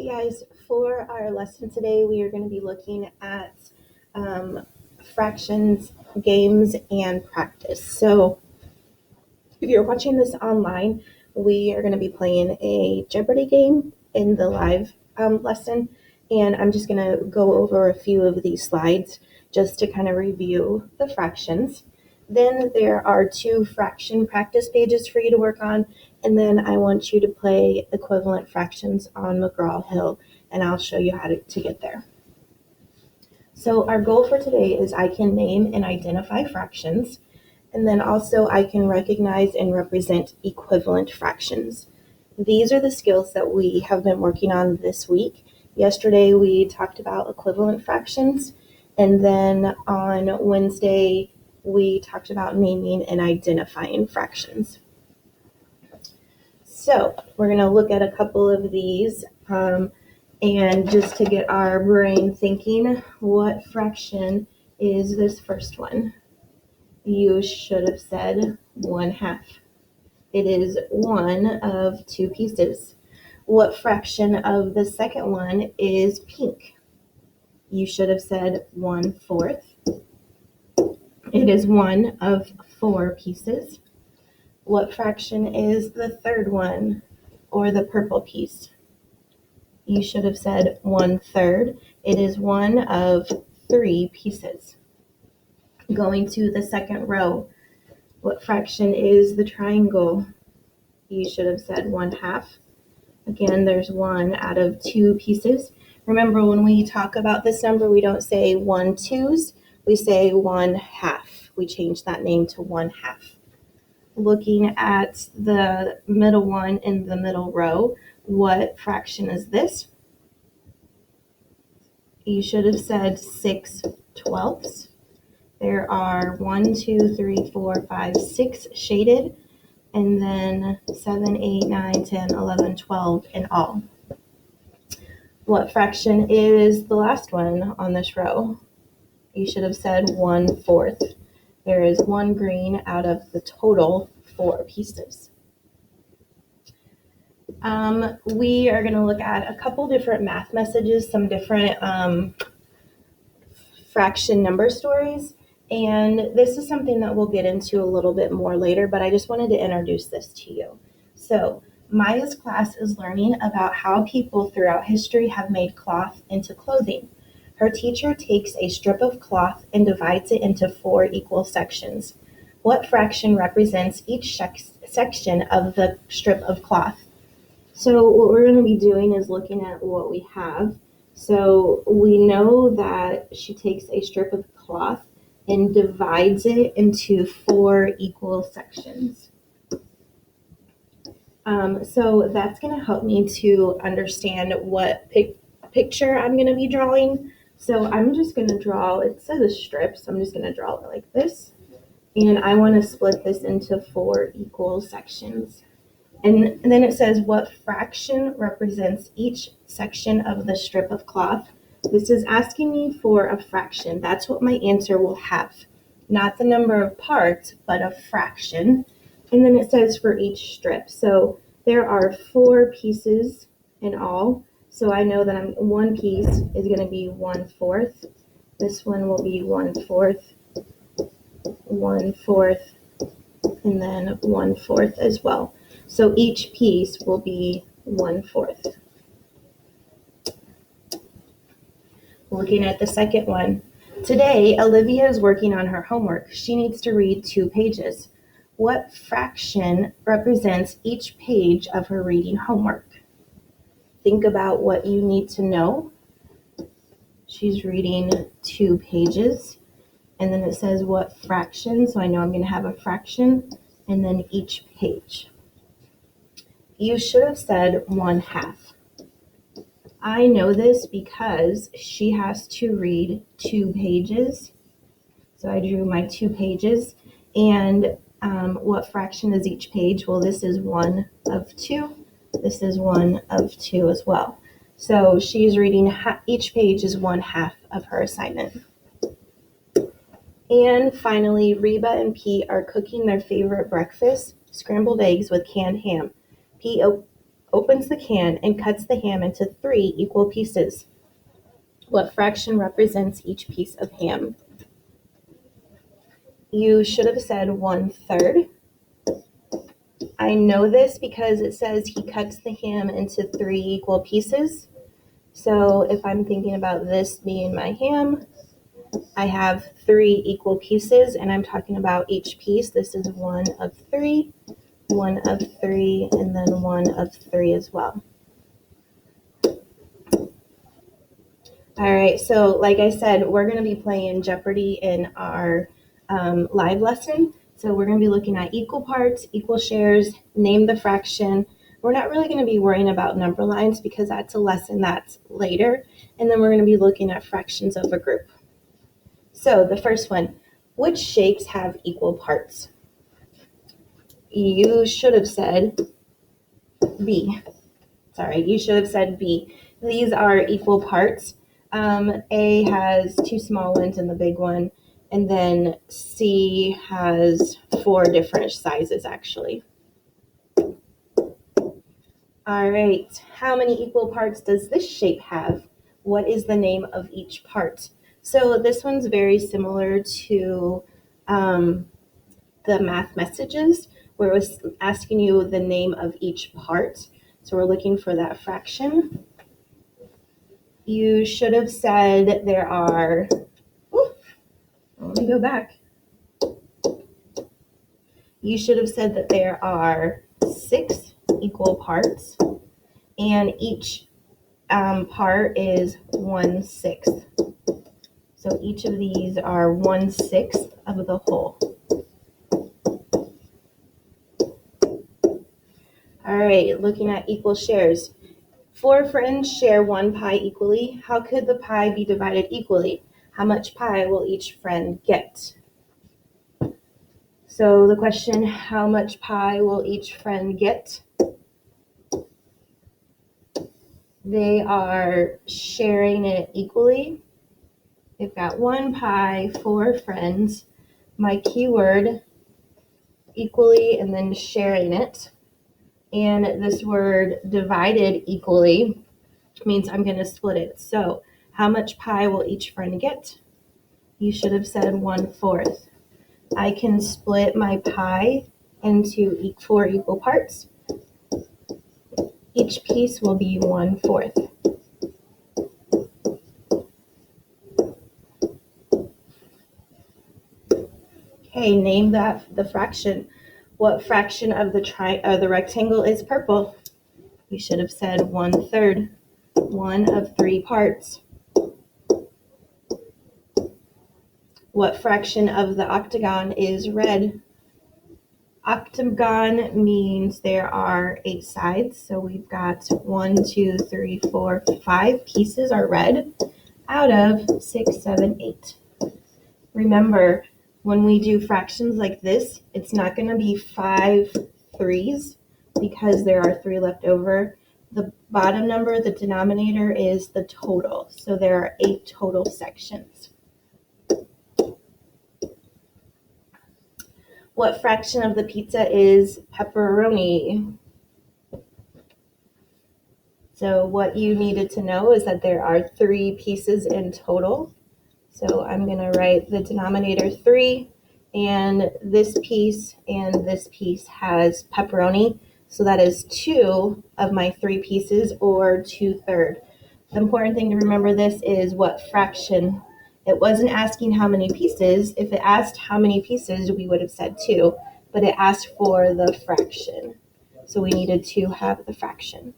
Hey guys, for our lesson today, we are going to be looking at fractions, games, and practice. So if you're watching this online, we are going to be playing a Jeopardy game in the live lesson, and I'm just going to go over a few of these slides just to kind of review the fractions. Then there are 2 fraction practice pages for you to work on, and then I want you to play equivalent fractions on McGraw-Hill, and I'll show you how to get there. So our goal for today is I can name and identify fractions, and then also I can recognize and represent equivalent fractions. These are the skills that we have been working on this week. Yesterday we talked about equivalent fractions, and then on Wednesday we talked about naming and identifying fractions. So we're going to look at a couple of these and just to get our brain thinking, what fraction is this first one? You should have said 1/2. It is 1 of 2 pieces. What fraction of the second one is pink? You should have said 1/4. It is 1 of 4 pieces. What fraction is the third one, or the purple piece? You should have said 1/3. It is 1 of 3 pieces. Going to the second row, what fraction is the triangle? You should have said 1/2. Again, there's 1 out of 2 pieces. Remember, when we talk about this number, we don't say 1/2s, we say 1/2. We change that name to 1/2. Looking at the middle one in the middle row, what fraction is this? You should have said 6/12. There are 1, 2, 3, 4, 5, 6 shaded, and then 7, 8, 9, 10, 11, 12 in all. What fraction is the last one on this row? You should have said 1/4. There is 1 green out of the total 4 pieces. We are going to look at a couple different math messages, some different fraction number stories, and this is something that we'll get into a little bit more later, but I just wanted to introduce this to you. So Maya's class is learning about how people throughout history have made cloth into clothing. Her teacher takes a strip of cloth and divides it into 4 equal sections. What fraction represents each section of the strip of cloth? So what we're going to be doing is looking at what we have. So we know that she takes a strip of cloth and divides it into 4 equal sections. So that's going to help me to understand what picture I'm going to be drawing. So I'm just going to draw, it says a strip, so I'm just going to draw it like this. And I want to split this into 4 equal sections. And then it says what fraction represents each section of the strip of cloth. This is asking me for a fraction. That's what my answer will have. Not the number of parts, but a fraction. And then it says for each strip. So there are 4 pieces in all. So I know that one piece is going to be 1/4. This one will be 1/4, 1/4, and then 1/4 as well. So each piece will be 1/4. Looking at the second one. Today, Olivia is working on her homework. She needs to read 2 pages. What fraction represents each page of her reading homework? Think about what you need to know. She's reading 2 pages. And then it says what fraction. So I know I'm going to have a fraction. And then each page. You should have said 1/2. I know this because she has to read 2 pages. So I drew my 2 pages. And what fraction is each page? Well, this is 1 of 2. This is 1 of 2 as well. So she's reading, each page is 1/2 of her assignment. And finally, Reba and Pete are cooking their favorite breakfast, scrambled eggs with canned ham. Pete opens the can and cuts the ham into 3 equal pieces. What fraction represents each piece of ham? You should have said 1/3. I know this because it says he cuts the ham into 3 equal pieces. So if I'm thinking about this being my ham, I have 3 equal pieces, and I'm talking about each piece. This is 1 of 3, 1 of 3, and then 1 of 3 as well. All right, so like I said, we're going to be playing Jeopardy in our live lesson. So we're going to be looking at equal parts, equal shares, name the fraction. We're not really going to be worrying about number lines because that's a lesson that's later. And then we're going to be looking at fractions of a group. So the first one, which shapes have equal parts? You should have said B. Sorry, you should have said B. These are equal parts. A has 2 small ones and the big one, and then C has 4 different sizes actually. All right, how many equal parts does this shape have? What is the name of each part? So this one's very similar to the math messages where it was asking you the name of each part. So we're looking for that fraction. You should have said there are, let me go back. You should have said that there are 6 equal parts, and each part is 1/6. So each of these are 1/6 of the whole. All right, looking at equal shares. 4 friends share 1 pie equally. How could the pie be divided equally? How much pie will each friend get? So the question, how much pie will each friend get? They are sharing it equally. They've got 1 pie, 4 friends. My keyword, equally, and then sharing it. And this word divided equally means I'm going to split it. So how much pie will each friend get? You should have said 1/4. I can split my pie into 4 equal parts. Each piece will be 1/4. Okay, name the fraction. What fraction of the rectangle is purple? You should have said 1/3. 1 of 3 parts. What fraction of the octagon is red? Octagon means there are 8 sides, so we've got 1, 2, 3, 4, 5 pieces are red out of 6, 7, 8. Remember, when we do fractions like this, it's not going to be 5 3s because there are 3 left over. The bottom number, the denominator, is the total, so there are 8 total sections. What fraction of the pizza is pepperoni? So what you needed to know is that there are 3 pieces in total. So I'm going to write the denominator 3, and this piece has pepperoni. So that is 2 of my 3 pieces, or 2/3. The important thing to remember this is what fraction. It wasn't asking how many pieces. If it asked how many pieces, we would have said 2, but it asked for the fraction. So we needed to have the fraction.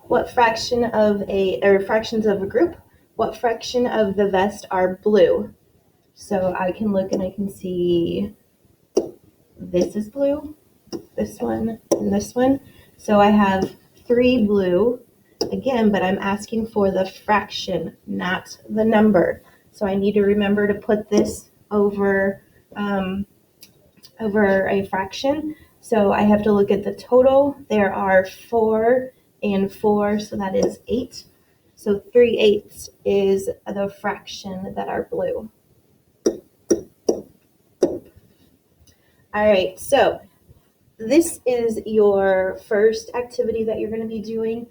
What fraction of fractions of a group? What fraction of the vest are blue? So I can look and I can see this is blue, this one, and this one. So I have 3 blue. Again, but I'm asking for the fraction, not the number. So I need to remember to put this over a fraction. So I have to look at the total. There are 4 and 4, so that is 8. So 3/8 is the fraction that are blue. All right, so this is your first activity that you're going to be doing.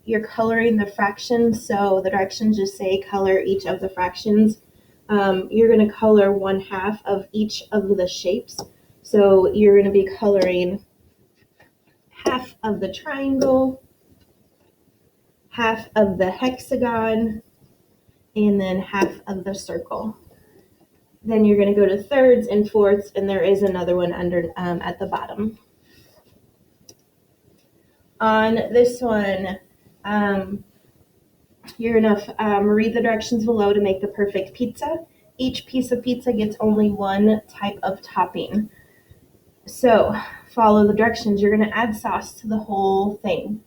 You're coloring the fractions, so the directions just say color each of the fractions. You're going to color 1/2 of each of the shapes. So you're going to be coloring half of the triangle, half of the hexagon, and then half of the circle. Then you're going to go to thirds and fourths, and there is another one under at the bottom. On this one, you're going to read the directions below to make the perfect pizza. Each piece of pizza gets only one type of topping. So follow the directions. You're going to add sauce to the whole thing.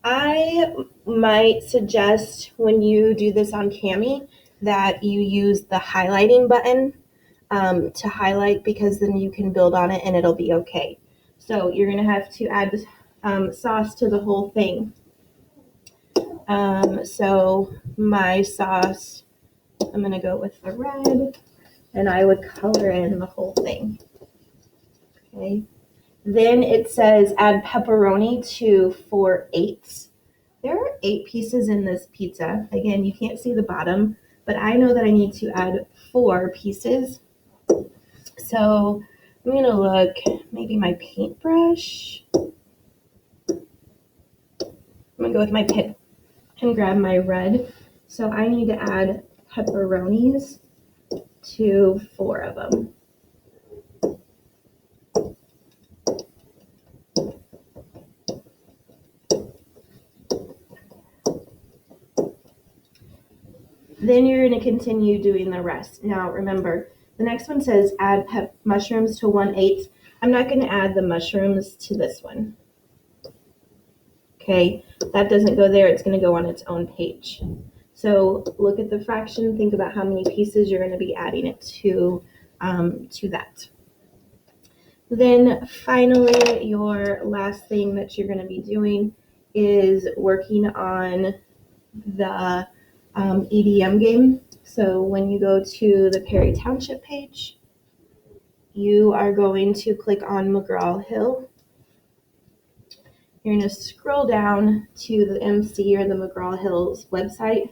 I might suggest when you do this on Cami that you use the highlighting button to highlight, because then you can build on it and it'll be okay. So you're going to have to add sauce to the whole thing. So my sauce, I'm going to go with the red, and I would color in the whole thing. Okay. Then it says add pepperoni to 4/8. There are 8 pieces in this pizza. Again, you can't see the bottom, but I know that I need to add 4 pieces. So I'm going to look, maybe my paintbrush. I'm going to go with my pick and grab my red. So I need to add pepperonis to 4 of them. Then you're going to continue doing the rest. Now remember, the next one says add mushrooms to 1/8. I'm not going to add the mushrooms to this one. Okay, that doesn't go there. It's going to go on its own page. So look at the fraction. Think about how many pieces you're going to be adding it to that. Then finally, your last thing that you're going to be doing is working on the EDM game. So when you go to the Perry Township page, you are going to click on McGraw-Hill. You're going to scroll down to the MC or the McGraw-Hill's website.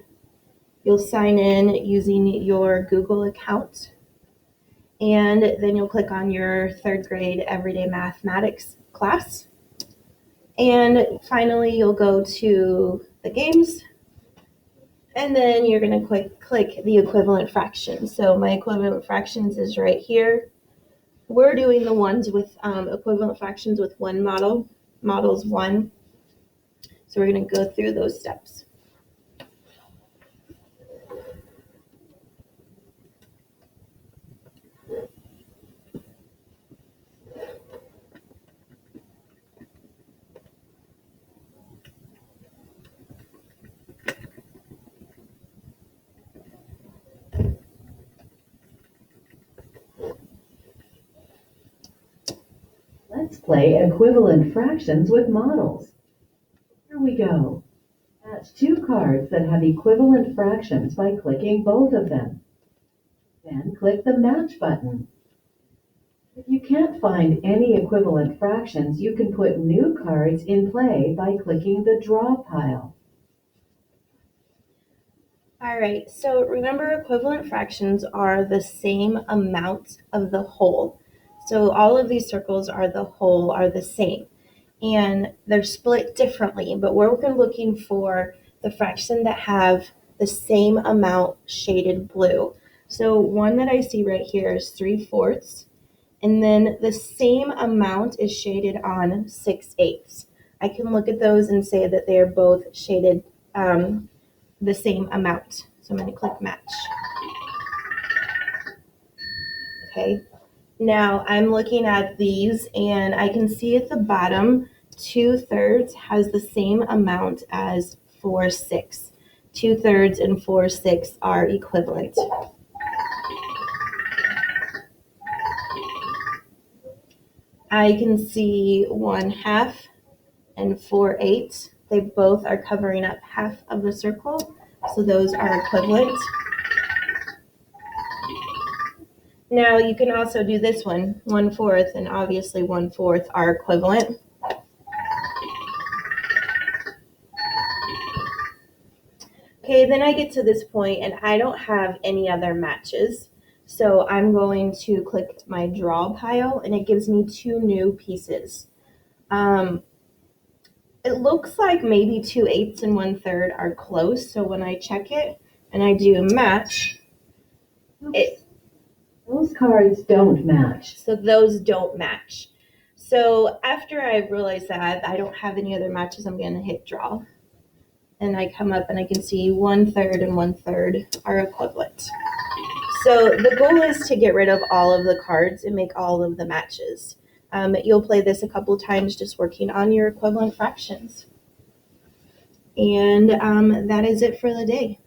You'll sign in using your Google account, and then you'll click on your 3rd grade everyday mathematics class. And finally, you'll go to the games, and then you're going to click the equivalent fractions. So my equivalent fractions is right here. We're doing the ones with equivalent fractions with one model. Model's 1. So we're going to go through those steps. Let's play equivalent fractions with models. Here we go. Match 2 cards that have equivalent fractions by clicking both of them. Then click the Match button. If you can't find any equivalent fractions, you can put new cards in play by clicking the Draw pile. All right, so remember, equivalent fractions are the same amount of the whole. So all of these circles are the whole, are the same, and they're split differently, but we're looking for the fraction that have the same amount shaded blue. So one that I see right here is 3/4, and then the same amount is shaded on 6/8. I can look at those and say that they are both shaded the same amount. So I'm going to click match. Okay. Now I'm looking at these, and I can see at the bottom 2/3 has the same amount as 4/6. 2/3 and 4/6 are equivalent. I can see 1/2 and 4/8. They both are covering up half of the circle, so those are equivalent. Now you can also do this one, 1/4, and obviously 1/4 are equivalent. Okay, then I get to this point and I don't have any other matches. So I'm going to click my draw pile and it gives me 2 new pieces. It looks like maybe 2/8 and 1/3 are close. So when I check it and I do match, Those cards don't match. so those don't match. So after I realize that I don't have any other matches, I'm going to hit draw. And I come up and I can see 1/3 and 1/3 are equivalent. So the goal is to get rid of all of the cards and make all of the matches. You'll play this a couple times just working on your equivalent fractions. And that is it for the day.